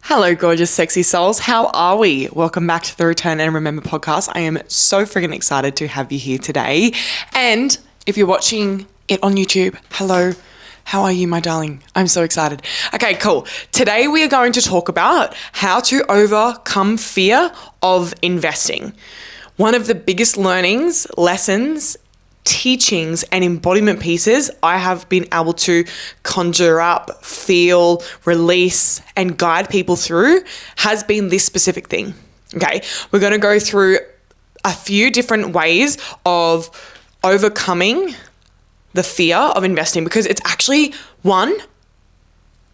Hello, gorgeous, sexy souls. How are we? Welcome back to the Return and Remember podcast. I am so freaking excited to have you here today. And if you're watching it on YouTube, hello, how are you, my darling? I'm so excited. Okay, cool. Today we are going to talk about how to overcome fear of investing. One of the biggest learnings, lessons, teachings and embodiment pieces I have been able to conjure up, feel, release, and guide people through has been this specific thing. Okay, we're going to go through a few different ways of overcoming the fear of investing because it's actually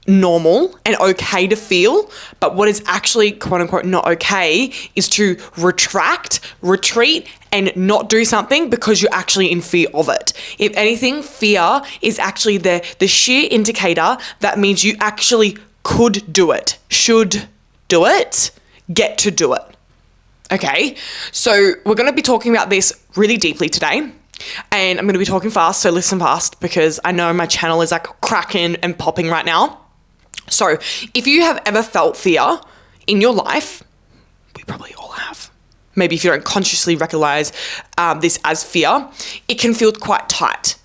normal and okay to feel, but what is actually quote unquote not okay is to retreat and not do something because you're actually in fear of it. If anything, fear is actually the sheer indicator that means you actually could do it, should do it, get to do it. Okay, so we're going to be talking about this really deeply today. And I'm going to be talking fast, so listen fast because I know my channel is like cracking and popping right now. So if you have ever felt fear in your life, we probably all have. Maybe if you don't consciously recognize this as fear, it can feel quite tight,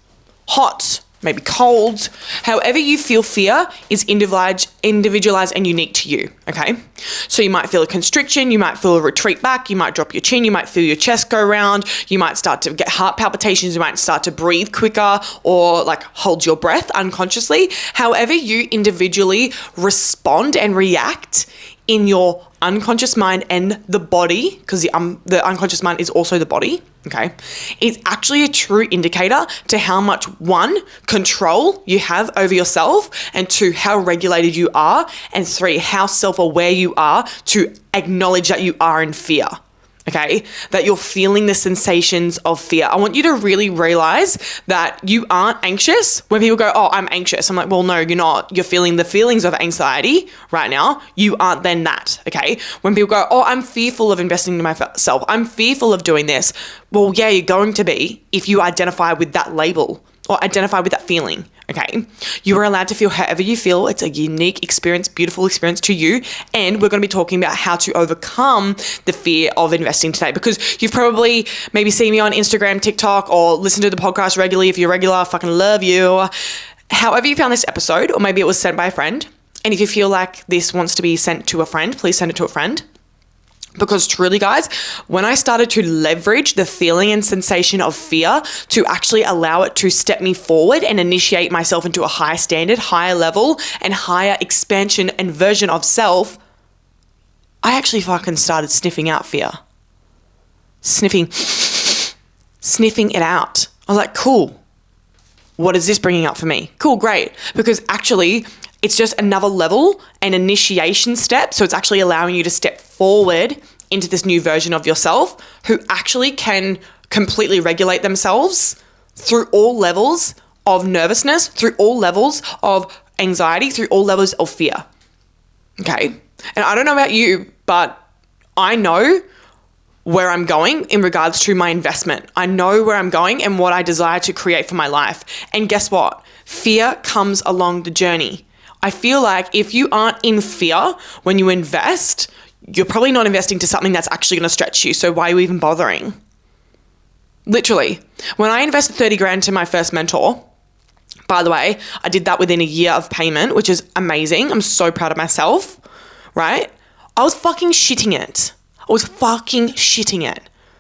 hot, maybe cold. However you feel fear is individualized and unique to you, okay? So you might feel a constriction, you might feel a retreat back, you might drop your chin, you might feel your chest go round, you might start to get heart palpitations, you might start to breathe quicker or like hold your breath unconsciously. However you individually respond and react in your unconscious mind and the body, because the unconscious mind is also the body, okay, it's actually a true indicator to how much, one, control you have over yourself, and two, how regulated you are, and three, how self-aware you are to acknowledge that you are in fear. Okay, that you're feeling the sensations of fear. I want you to really realize that you aren't anxious. When people go, oh, I'm anxious. I'm like, well, no, you're not. You're feeling the feelings of anxiety right now. You aren't then that, okay? When people go, oh, I'm fearful of investing in myself. I'm fearful of doing this. Well, yeah, you're going to be if you identify with that label or identify with that feeling, okay? You are allowed to feel however you feel. It's a unique experience, beautiful experience to you. And we're going to be talking about how to overcome the fear of investing today because you've probably maybe seen me on Instagram, TikTok, or listen to the podcast regularly. If you're regular, I fucking love you. However you found this episode, or maybe it was sent by a friend. And if you feel like this wants to be sent to a friend, please send it to a friend. Because truly, guys, when I started to leverage the feeling and sensation of fear to actually allow it to step me forward and initiate myself into a higher standard, higher level, and higher expansion and version of self, I actually fucking started sniffing out fear. Sniffing it out. I was like, cool. What is this bringing up for me? Cool, great. Because actually, it's just another level, an initiation step. So it's actually allowing you to step forward into this new version of yourself who actually can completely regulate themselves through all levels of nervousness, through all levels of anxiety, through all levels of fear. Okay. And I don't know about you, but I know where I'm going in regards to my investment. I know where I'm going and what I desire to create for my life. And guess what? Fear comes along the journey. I feel like if you aren't in fear when you invest, you're probably not investing to something that's actually going to stretch you. So why are you even bothering? Literally, when I invested 30 grand to my first mentor, by the way, I did that within a year of payment, which is amazing. I'm so proud of myself, right? I was fucking shitting it.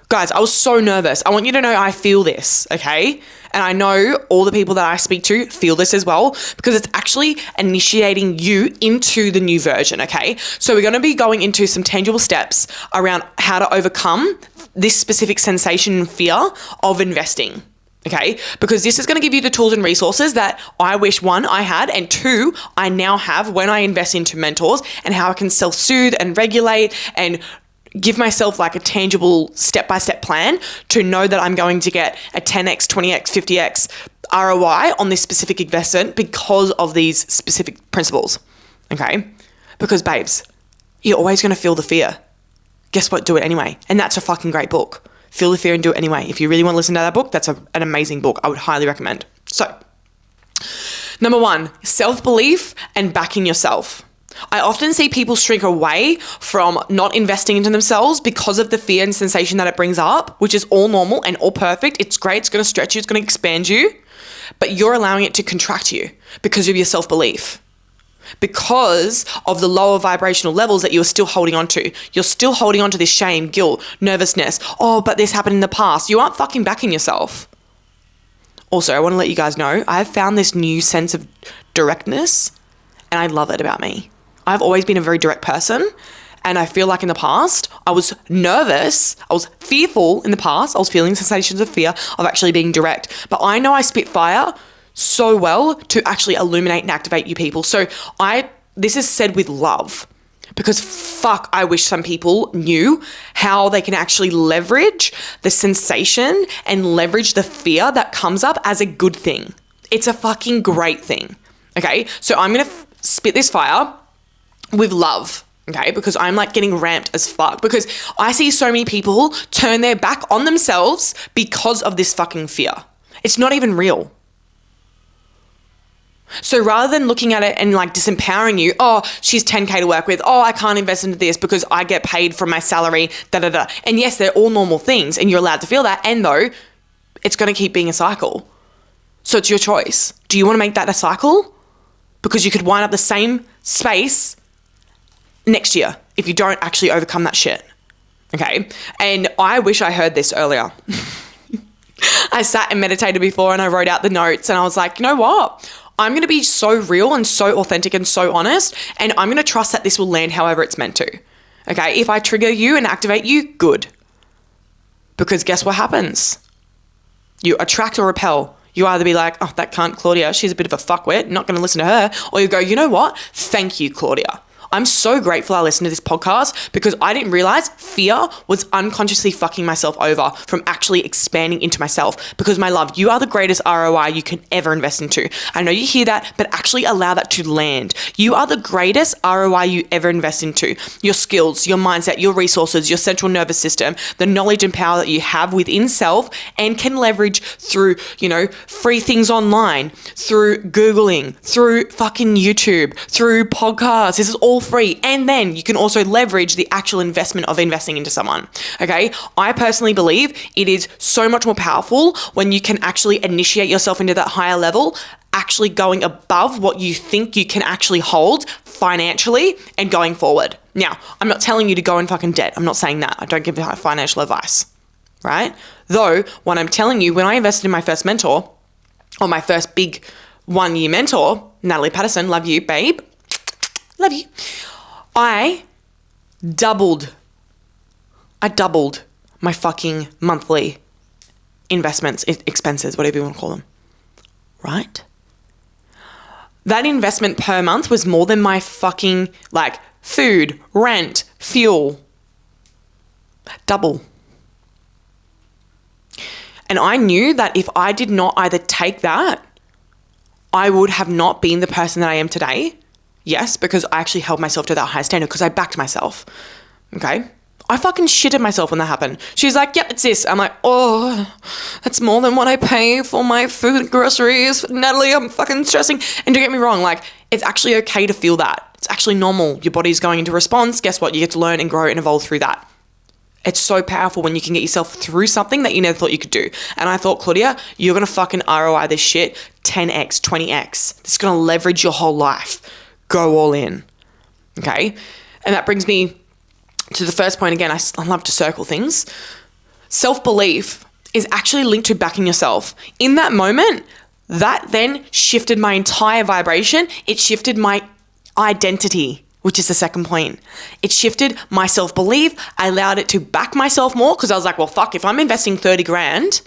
Guys, I was so nervous. I want you to know I feel this, okay? And I know all the people that I speak to feel this as well because it's actually initiating you into the new version, okay? So we're going to be going into some tangible steps around how to overcome this specific sensation and fear of investing, okay? Because this is going to give you the tools and resources that I wish, one, I had, and two, I now have when I invest into mentors and how I can self-soothe and regulate and give myself like a tangible step-by-step plan to know that I'm going to get a 10x, 20x, 50x ROI on this specific investment because of these specific principles, okay? Because babes, you're always going to feel the fear. Guess what? Do it anyway. And that's a fucking great book. Feel the fear and do it anyway. If you really want to listen to that book, that's an amazing book. I would highly recommend. So, number one, self-belief and backing yourself. I often see people shrink away from not investing into themselves because of the fear and sensation that it brings up, which is all normal and all perfect. It's great. It's going to stretch you. It's going to expand you, but you're allowing it to contract you because of your self-belief, because of the lower vibrational levels that you're still holding on to. You're still holding on to this shame, guilt, nervousness. Oh, but this happened in the past. You aren't fucking backing yourself. Also, I want to let you guys know, I've found this new sense of directness and I love it about me. I've always been a very direct person, and I feel like in the past, I was nervous, I was fearful in the past, I was feeling sensations of fear of actually being direct. But I know I spit fire so well to actually illuminate and activate you people. So this is said with love, because fuck, I wish some people knew how they can actually leverage the sensation and leverage the fear that comes up as a good thing. It's a fucking great thing. Okay, so I'm going to spit this fire with love, okay? Because I'm like getting ramped as fuck because I see so many people turn their back on themselves because of this fucking fear. It's not even real. So rather than looking at it and like disempowering you, oh, she's 10K to work with, oh, I can't invest into this because I get paid from my salary, da-da-da. And yes, they're all normal things and you're allowed to feel that. And though, it's going to keep being a cycle. So it's your choice. Do you want to make that a cycle? Because you could wind up the same space next year if you don't actually overcome that shit. Okay? And I wish I heard this earlier. I sat and meditated before and I wrote out the notes and I was like, you know what? I'm going to be so real and so authentic and so honest, and I'm going to trust that this will land however it's meant to. Okay? If I trigger you and activate you, good. Because guess what happens? You attract or repel. You either be like, oh, that cunt Claudia, she's a bit of a fuckwit, not going to listen to her. Or you go, you know what? Thank you, Claudia. I'm so grateful I listened to this podcast because I didn't realize fear was unconsciously fucking myself over from actually expanding into myself. Because my love, you are the greatest ROI you can ever invest into. I know you hear that, but actually allow that to land. You are the greatest ROI you ever invest into. Your skills, your mindset, your resources, your central nervous system, the knowledge and power that you have within self and can leverage through, free things online, through Googling, through fucking YouTube, through podcasts. This is all free. And then you can also leverage the actual investment of investing into someone. Okay. I personally believe it is so much more powerful when you can actually initiate yourself into that higher level, actually going above what you think you can actually hold financially and going forward. Now, I'm not telling you to go in fucking debt. I'm not saying that. I don't give financial advice, right? Though, what I'm telling you, when I invested in my first mentor, or my first big 1-year mentor, Natalie Patterson, love you, babe. Love you. I doubled my fucking monthly investments, expenses, whatever you want to call them, right? That investment per month was more than my fucking food, rent, fuel. Double. And I knew that if I did not either take that, I would have not been the person that I am today. Yes, because I actually held myself to that high standard because I backed myself. Okay? I fucking shitted myself when that happened. She's like, yep, it's this. I'm like, oh, that's more than what I pay for my food and groceries. Natalie, I'm fucking stressing. And don't get me wrong, it's actually okay to feel that. It's actually normal. Your body's going into response. Guess what? You get to learn and grow and evolve through that. It's so powerful when you can get yourself through something that you never thought you could do. And I thought, Claudia, you're going to fucking ROI this shit 10x, 20x. This is going to leverage your whole life. Go all in. Okay? And that brings me to the first point again. I love to circle things. Self-belief is actually linked to backing yourself. In that moment, that then shifted my entire vibration. It shifted my identity, which is the second point. It shifted my self-belief. I allowed it to back myself more because I was like, well, fuck, if I'm investing 30 grand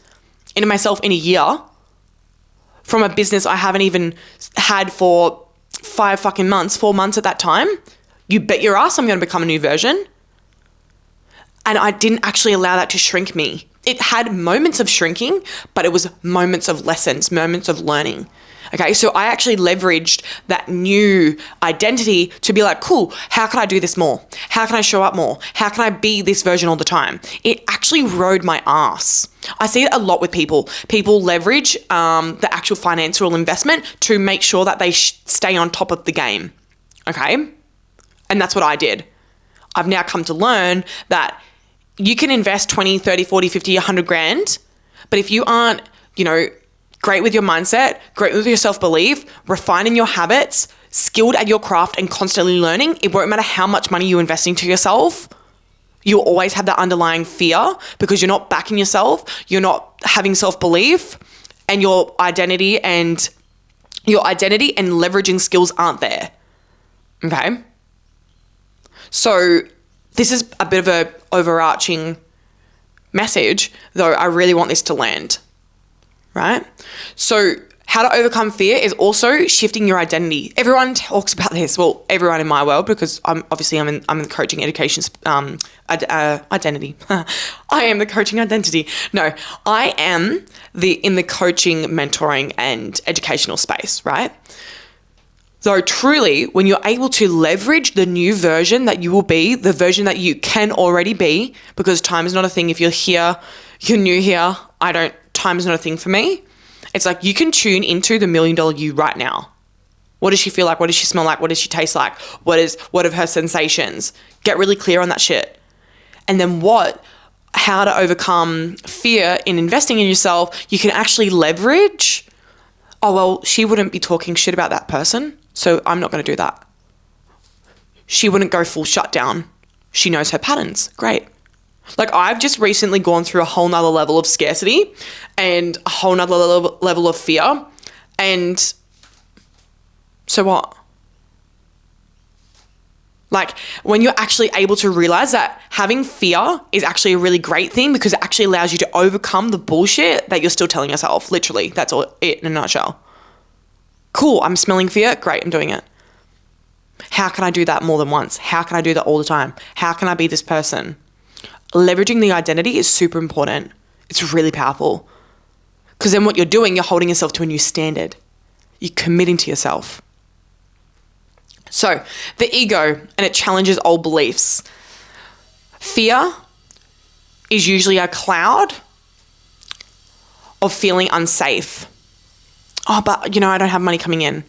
into myself in a year from a business I haven't even had for 5 fucking months, 4 months at that time, you bet your ass I'm going to become a new version. And I didn't actually allow that to shrink me. It had moments of shrinking, but it was moments of lessons, moments of learning. Okay, so I actually leveraged that new identity to be like, cool, how can I do this more? How can I show up more? How can I be this version all the time? It actually rode my ass. I see it a lot with people. People leverage the actual financial investment to make sure that they stay on top of the game. Okay? And that's what I did. I've now come to learn that you can invest 20, 30, 40, 50, 100 grand, but if you aren't, great with your mindset, great with your self-belief, refining your habits, skilled at your craft and constantly learning, it won't matter how much money you invest into yourself. You'll always have that underlying fear because you're not backing yourself, you're not having self-belief, and your identity and leveraging skills aren't there. Okay? So this is a bit of a overarching message, though I really want this to land, right? So how to overcome fear is also shifting your identity. Everyone talks about this. Well, everyone in my world, because I'm in the coaching education identity. I am the coaching identity. No, I am in the coaching, mentoring, and educational space, right? So truly, when you're able to leverage the new version that you will be, the version that you can already be, because time is not a thing. If you're here, you're new here, time is not a thing for me. It's like you can tune into the $1 million you right now. What does she feel like? What does she smell like? What does she taste like? What are her sensations? Get really clear on that shit. And then how to overcome fear in investing in yourself, you can actually leverage, oh, well, she wouldn't be talking shit about that person, so I'm not going to do that. She wouldn't go full shutdown. She knows her patterns. Great. Like I've just recently gone through a whole nother level of scarcity and a whole nother level of fear. And so what? Like when you're actually able to realize that having fear is actually a really great thing because it actually allows you to overcome the bullshit that you're still telling yourself. Literally, that's all it in a nutshell. Cool, I'm smelling fear. Great, I'm doing it. How can I do that more than once? How can I do that all the time? How can I be this person? Leveraging the identity is super important. It's really powerful. Because then what you're doing, you're holding yourself to a new standard. You're committing to yourself. So the ego, and it challenges old beliefs. Fear is usually a cloud of feeling unsafe. Oh, but, I don't have money coming in.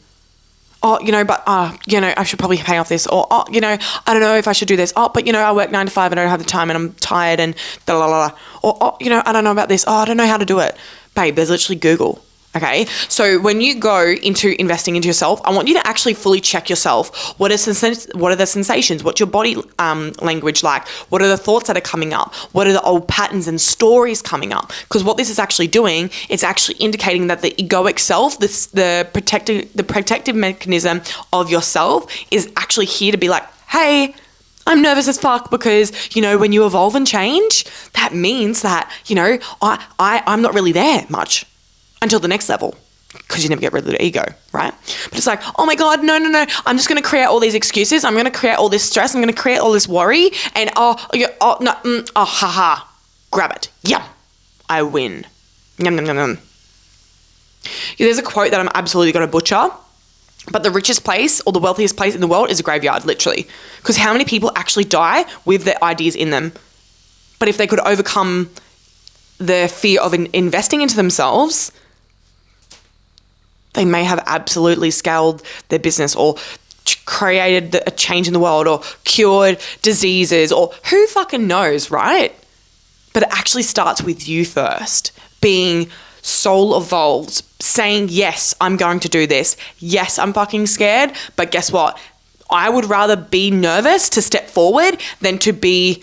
Oh, but, I should probably pay off this. Or, I don't know if I should do this. Oh, but, I work 9 to 5 and I don't have the time and I'm tired and da la la la. Or, I don't know about this. Oh, I don't know how to do it. Babe, there's literally Google. Okay. So when you go into investing into yourself, I want you to actually fully check yourself. What are the sensations? What's your body language like? What are the thoughts that are coming up? What are the old patterns and stories coming up? Because what this is actually doing, it's actually indicating that the egoic self, the protective mechanism of yourself is actually here to be like, hey, I'm nervous as fuck because, when you evolve and change, that means that, I'm not really there much. Until the next level, because you never get rid of the ego, right? But it's like, oh my God, no. I'm just going to create all these excuses. I'm going to create all this stress. I'm going to create all this worry. And grab it. Yum, I win. Yum, yum, yum, yum. There's a quote that I'm absolutely going to butcher, but the richest place or the wealthiest place in the world is a graveyard, literally. Because how many people actually die with their ideas in them? But if they could overcome the fear of investing into themselves, they may have absolutely scaled their business or created a change in the world or cured diseases or who fucking knows, right? But it actually starts with you first, being soul evolved, saying, yes, I'm going to do this. Yes, I'm fucking scared, but guess what? I would rather be nervous to step forward than to be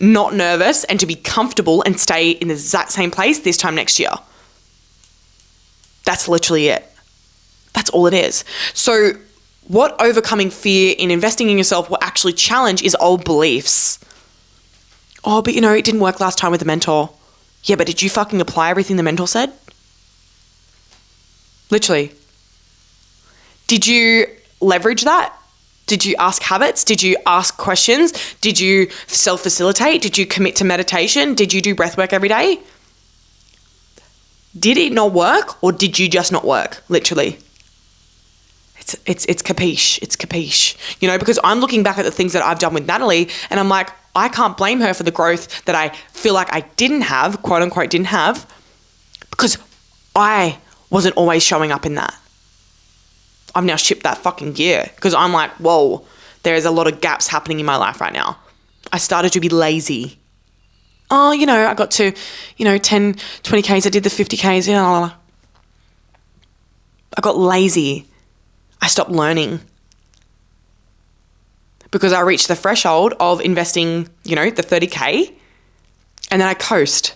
not nervous and to be comfortable and stay in the exact same place this time next year. That's literally it. That's all it is. So what overcoming fear in investing in yourself will actually challenge is old beliefs. Oh, but it didn't work last time with the mentor. Yeah, but did you fucking apply everything the mentor said? Literally. Did you leverage that? Did you ask habits? Did you ask questions? Did you self-facilitate? Did you commit to meditation? Did you do breath work every day? Did it not work or did you just not work? Literally. It's capiche. It's capiche. Because I'm looking back at the things that I've done with Natalie and I'm like, I can't blame her for the growth that I feel like I didn't have, quote unquote, didn't have, because I wasn't always showing up in that. I've now shipped that fucking gear because I'm like, whoa, there's a lot of gaps happening in my life right now. I started to be lazy. Oh, I got to, 10, 20Ks. I did the 50Ks. I got lazy. I stopped learning because I reached the threshold of investing, the 30K, and then I coasted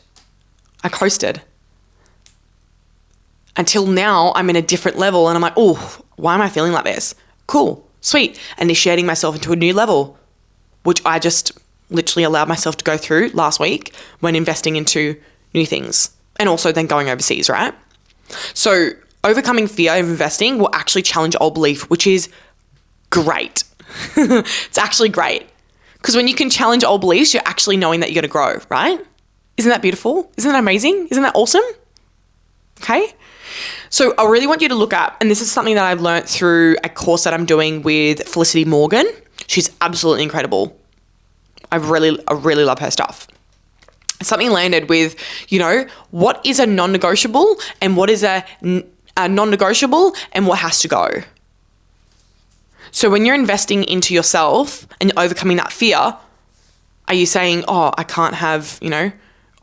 until now. I'm in a different level and I'm like, oh, why am I feeling like this? Cool, sweet. Initiating myself into a new level, which I just literally allowed myself to go through last week when investing into new things and also then going overseas, right? So overcoming fear of investing will actually challenge old belief, which is great. It's actually great because when you can challenge old beliefs, you're actually knowing that you're going to grow, right? Isn't that beautiful? Isn't that amazing? Isn't that awesome? Okay. So I really want you to look at, and this is something that I've learned through a course that I'm doing with Felicity Morgan. She's absolutely incredible. I really love her stuff. Something landed with, what is a non-negotiable and what is a non-negotiable and what has to go. So when you're investing into yourself and overcoming that fear, are you saying, oh, I can't have,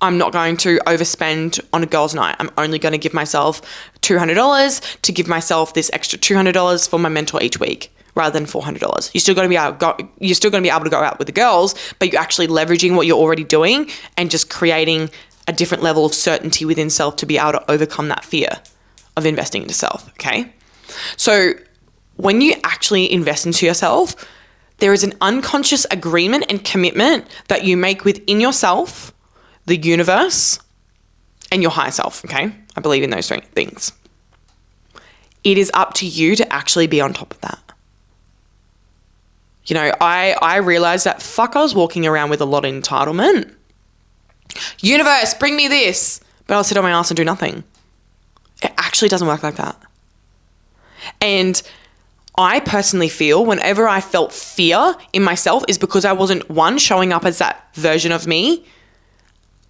I'm not going to overspend on a girls' night. I'm only going to give myself $200 to give myself this extra $200 for my mentor each week rather than $400. You're still going to be able to go out with the girls, but you're actually leveraging what you're already doing and just creating a different level of certainty within self to be able to overcome that fear of investing into self, okay? So when you actually invest into yourself, there is an unconscious agreement and commitment that you make within yourself, the universe, and your higher self, okay? I believe in those three things. It is up to you to actually be on top of that. I realized that I was walking around with a lot of entitlement. Universe, bring me this. But I'll sit on my ass and do nothing. It actually doesn't work like that. And I personally feel whenever I felt fear in myself is because I wasn't, one, showing up as that version of me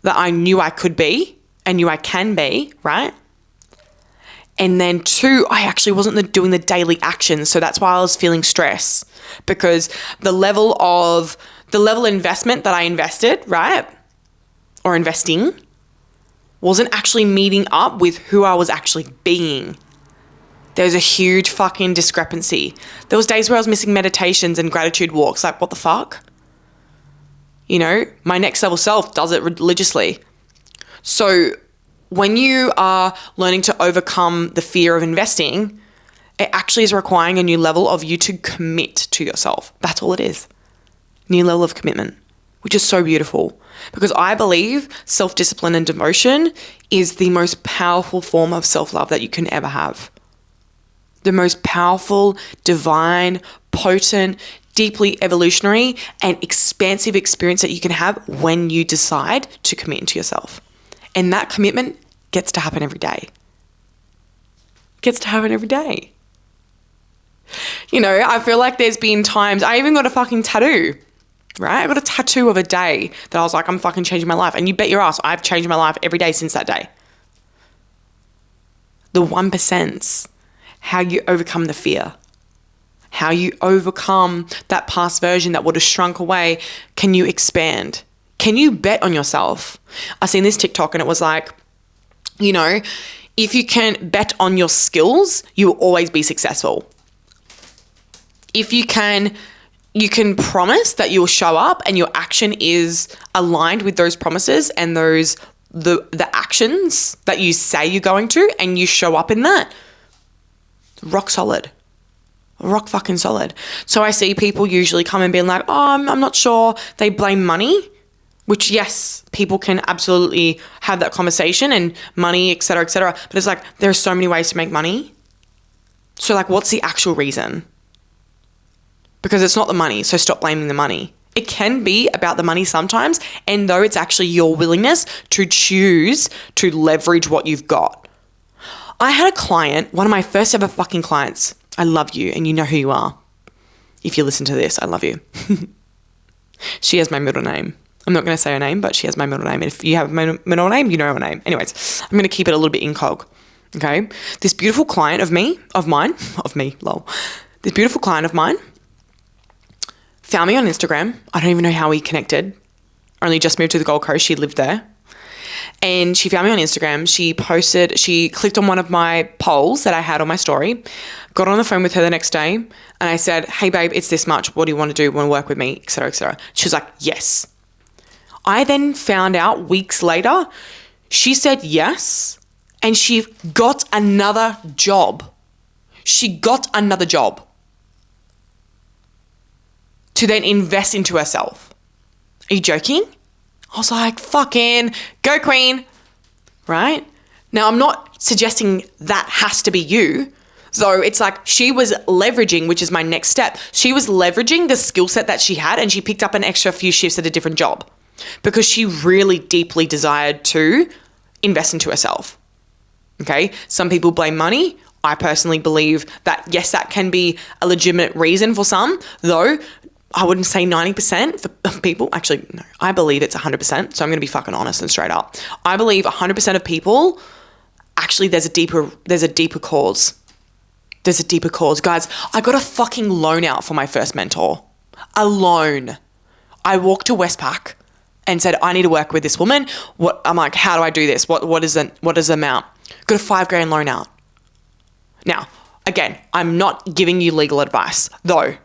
that I knew I could be and knew I can be, right? And then two, I actually wasn't doing the daily actions. So that's why I was feeling stress, because the level of investment that I invested, right? Or investing wasn't actually meeting up with who I was actually being. There's a huge fucking discrepancy. There was days where I was missing meditations and gratitude walks. Like, what the fuck? My next level self does it religiously. So when you are learning to overcome the fear of investing, it actually is requiring a new level of you to commit to yourself. That's all it is. New level of commitment, which is so beautiful, because I believe self-discipline and devotion is the most powerful form of self-love that you can ever have. The most powerful, divine, potent, deeply evolutionary and expansive experience that you can have when you decide to commit into yourself. And that commitment gets to happen every day. I feel like there's been times, I even got a fucking tattoo, right? I got a tattoo of a day that I was like, I'm fucking changing my life. And you bet your ass, I've changed my life every day since that day. The 1%'s how you overcome the fear, how you overcome that past version that would have shrunk away. Can you expand? Can you bet on yourself? I seen this TikTok and it was like, if you can bet on your skills, you will always be successful. If you can promise that you'll show up and your action is aligned with those promises and the actions that you say you're going to, and you show up in that, rock solid. Rock fucking solid. So I see people usually come and being like, oh, I'm not sure. They blame money, which yes, people can absolutely have that conversation, and money, et cetera, et cetera. But it's like, there are so many ways to make money. So like, what's the actual reason? Because it's not the money. So stop blaming the money. It can be about the money sometimes. And though it's actually your willingness to choose to leverage what you've got. I had a client, one of my first ever fucking clients. I love you, and you know who you are. If you listen to this, I love you. She has my middle name. I'm not going to say her name, but she has my middle name. And if you have my middle name, you know her name. Anyways, I'm going to keep it a little bit incog. Okay? This beautiful client of mine, lol. This beautiful client of mine found me on Instagram. I don't even know how we connected. Only just moved to the Gold Coast. She lived there. And she found me on Instagram. She clicked on one of my polls that I had on my story, got on the phone with her the next day, and I said, hey, babe, it's this much. What do you want to do? Want to work with me? Et cetera, et cetera. She was like, yes. I then found out weeks later, she said yes, and she got another job. She got another job to then invest into herself. Are you joking? I was like, fucking go queen, right? Now, I'm not suggesting that has to be you, though it's like she was leveraging, which is my next step. She was leveraging the skill set that she had, and she picked up an extra few shifts at a different job because she really deeply desired to invest into herself. Okay? Some people blame money. I personally believe that, yes, that can be a legitimate reason for some, though I wouldn't say 90% of people. Actually, no, I believe it's 100%. So I'm going to be fucking honest and straight up. I believe 100% of people, actually there's a deeper cause. There's a deeper cause. Guys, I got a fucking loan out for my first mentor. A loan. I walked to Westpac and said, I need to work with this woman. I'm like, how do I do this? What is the amount? Got a $5,000 loan out. Now, again, I'm not giving you legal advice, though.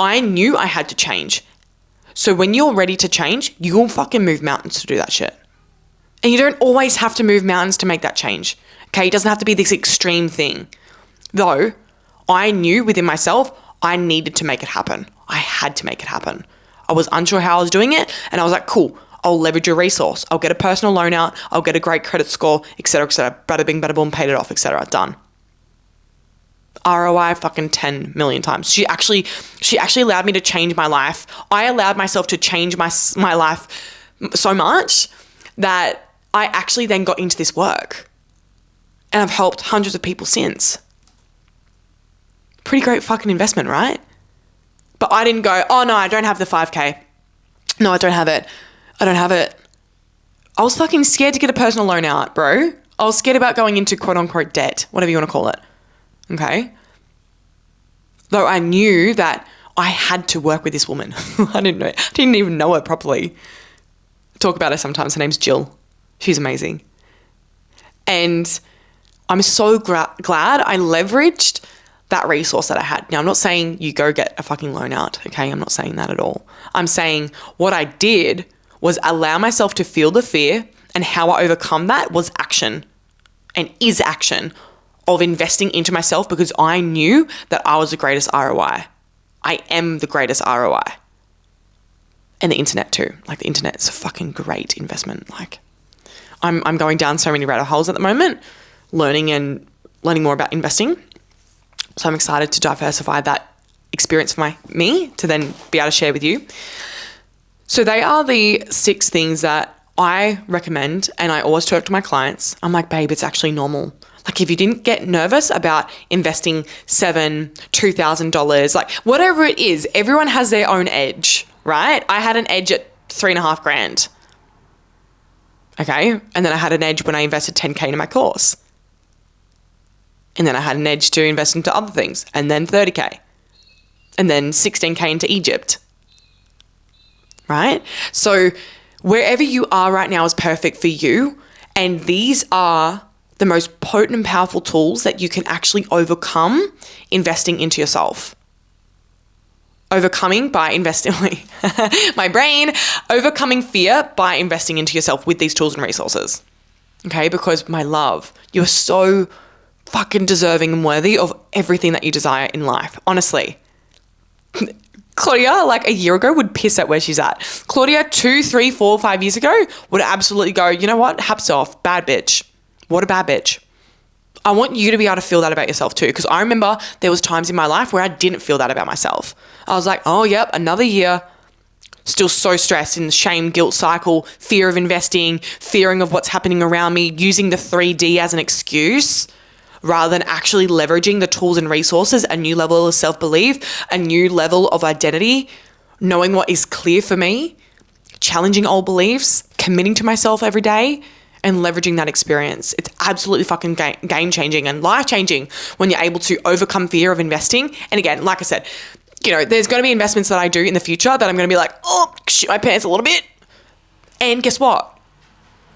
I knew I had to change. So when you're ready to change, you will fucking move mountains to do that shit. And you don't always have to move mountains to make that change. Okay, it doesn't have to be this extreme thing. Though, I knew within myself, I needed to make it happen. I had to make it happen. I was unsure how I was doing it, and I was like, cool, I'll leverage a resource. I'll get a personal loan out. I'll get a great credit score, et cetera, bada bing, bada boom, paid it off, et cetera, done. ROI fucking 10 million times. She actually allowed me to change my life. I allowed myself to change my life so much that I actually then got into this work. And I've helped hundreds of people since. Pretty great fucking investment, right? But I didn't go, oh no, I don't have the 5K. No, I don't have it. I was fucking scared to get a personal loan out, bro. I was scared about going into quote unquote debt, whatever you want to call it. Okay. Though I knew that I had to work with this woman. I didn't even know her properly. I talk about her sometimes. Her name's Jill. She's amazing. And I'm so glad I leveraged that resource that I had. Now, I'm not saying you go get a fucking loan out. Okay. I'm not saying that at all. I'm saying what I did was allow myself to feel the fear, and how I overcome that was action, and is action of investing into myself, because I knew that I was the greatest ROI. I am the greatest ROI. And the internet too. Like, the internet is a fucking great investment. Like, I'm going down so many rabbit holes at the moment, learning more about investing. So I'm excited to diversify that experience for me to then be able to share with you. So they are the 6 things that I recommend, and I always talk to my clients. I'm like, babe, it's actually normal. Like, if you didn't get nervous about investing $7,000, $2,000, like whatever it is, everyone has their own edge, right? I had an edge at $3,500. Okay. And then I had an edge when I invested 10K into my course. And then I had an edge to invest into other things, and then 30K, and then 16K into Egypt, right? So wherever you are right now is perfect for you. And these are the most potent and powerful tools that you can actually overcome investing into yourself. Overcoming by investing, my brain, overcoming fear by investing into yourself with these tools and resources. Okay, because my love, you're so fucking deserving and worthy of everything that you desire in life. Honestly. Claudia, like a year ago, would piss at where she's at. Claudia, 2, 3, 4, 5 years ago, would absolutely go, you know what? Haps off. Bad bitch. What a bad bitch. I want you to be able to feel that about yourself too, because I remember there was times in my life where I didn't feel that about myself. I was like, oh, yep, another year. Still so stressed in the shame, guilt cycle, fear of investing, fearing of what's happening around me, using the 3D as an excuse rather than actually leveraging the tools and resources, a new level of self-belief, a new level of identity, knowing what is clear for me, challenging old beliefs, committing to myself every day, and leveraging that experience. It's absolutely fucking game-changing and life-changing when you're able to overcome fear of investing. And again, like I said, there's going to be investments that I do in the future that I'm going to be like, oh, shit my pants a little bit. And guess what?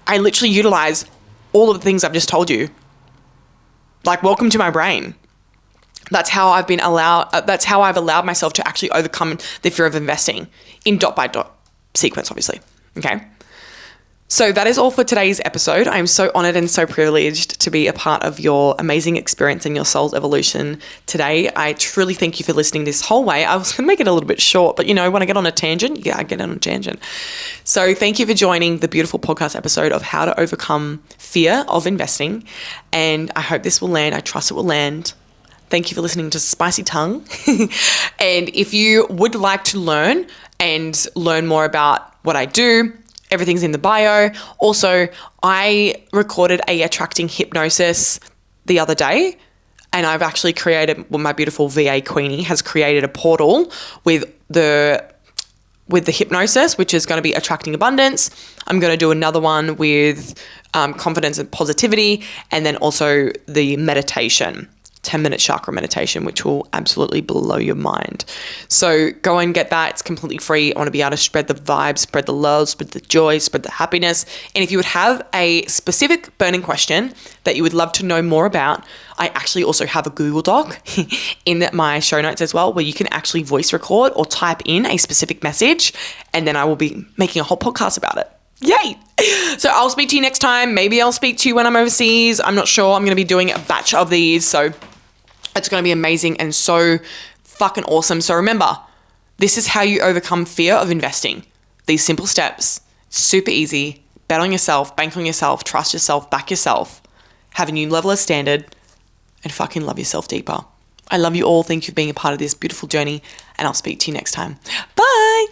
I literally utilize all of the things I've just told you. Like, welcome to my brain. That's how I've allowed myself to actually overcome the fear of investing in dot by dot sequence, obviously. Okay. So that is all for today's episode. I'm so honored and so privileged to be a part of your amazing experience and your soul's evolution today. I truly thank you for listening this whole way. I was going to make it a little bit short, but when I get on a tangent, I get on a tangent. So thank you for joining the beautiful podcast episode of how to overcome fear of investing. And I hope this will land. I trust it will land. Thank you for listening to Spicy Tongue. And if you would like to learn more about what I do, everything's in the bio. Also, I recorded a attracting hypnosis the other day, and I've actually created, my beautiful VA Queenie has created a portal with the hypnosis, which is going to be attracting abundance. I'm going to do another one with confidence and positivity, and then also the meditation. 10-minute chakra meditation, which will absolutely blow your mind. So go and get that. It's completely free. I want to be able to spread the vibes, spread the love, spread the joy, spread the happiness. And if you would have a specific burning question that you would love to know more about, I actually also have a Google Doc in my show notes as well, where you can actually voice record or type in a specific message, and then I will be making a whole podcast about it. Yay! So I'll speak to you next time. Maybe I'll speak to you when I'm overseas. I'm not sure. I'm going to be doing a batch of these, so it's going to be amazing and so fucking awesome. So remember, this is how you overcome fear of investing. These simple steps, super easy. Bet on yourself, bank on yourself, trust yourself, back yourself, have a new level of standard, and fucking love yourself deeper. I love you all. Thank you for being a part of this beautiful journey, and I'll speak to you next time. Bye.